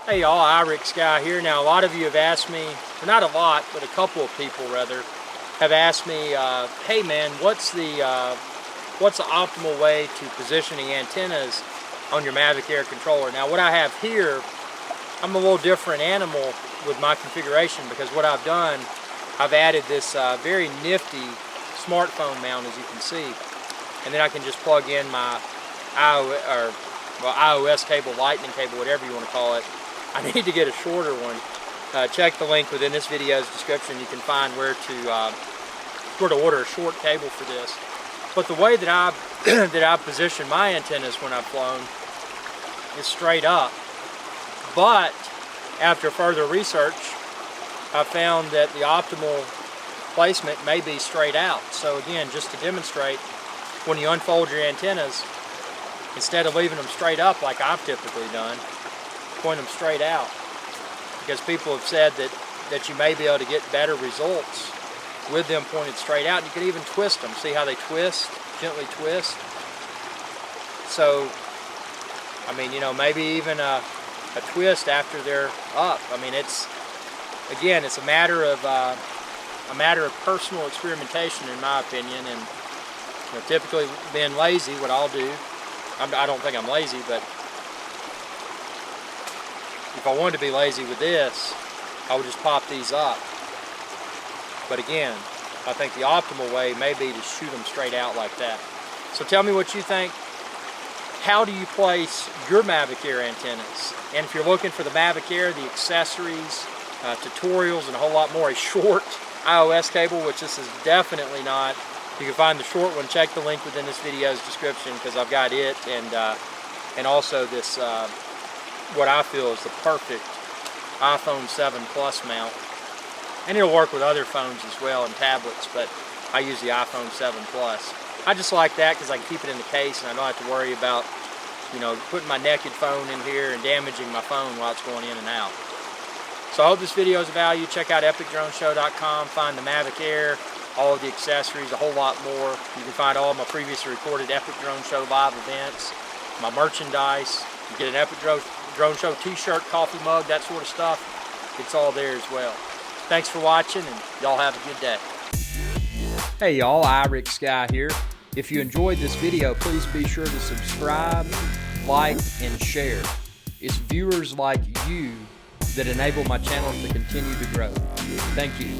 Hey y'all, IrixGuy here. Now a lot of you have asked me, or not a lot, but a couple of people rather, have asked me, hey man, what's the optimal way to position the antennas on your Mavic Air controller? Now what I have here, I'm a little different animal with my configuration because what I've done, I've added this very nifty smartphone mount, as you can see, and then I can just plug in my iOS cable, lightning cable, whatever you want to call it. I need to get a shorter one. Check the link within this video's description. You can find where to order a short cable for this. But the way that I've positioned my antennas when I've flown is straight up. But after further research, I found that the optimal placement may be straight out. So again, just to demonstrate, when you unfold your antennas, instead of leaving them straight up like I've typically done, point them straight out, because people have said that you may be able to get better results with them pointed straight out. You can even twist them. See how they twist, gently twist. So, I mean, you know, maybe even a twist after they're up. I mean, it's a matter of personal experimentation, in my opinion. And you know, typically, being lazy, what I'll do, I don't think I'm lazy, but if I wanted to be lazy with this, I would just pop these up. But again, I think the optimal way may be to shoot them straight out like that. So tell me what you think. How do you place your Mavic Air antennas? And if you're looking for the Mavic Air, the accessories, tutorials, and a whole lot more, a short iOS cable, which this is definitely not. You can find the short one. Check the link within this video's description because I've got it and also this what I feel is the perfect iPhone 7 Plus mount. And it'll work with other phones as well and tablets, but I use the iPhone 7 Plus. I just like that because I can keep it in the case and I don't have to worry about, you know, putting my naked phone in here and damaging my phone while it's going in and out. So I hope this video is of value. Check out epicdroneshow.com, find the Mavic Air, all of the accessories, a whole lot more. You can find all of my previously recorded Epic Drone Show live events, my merchandise. You get an Epic Drone Show t-shirt, coffee mug, that sort of stuff. It's all there as well. Thanks for watching, and y'all have a good day. Hey y'all, IrixGuy here. If you enjoyed this video, please be sure to subscribe, like, and share. It's viewers like you that enable my channel to continue to grow. Thank you.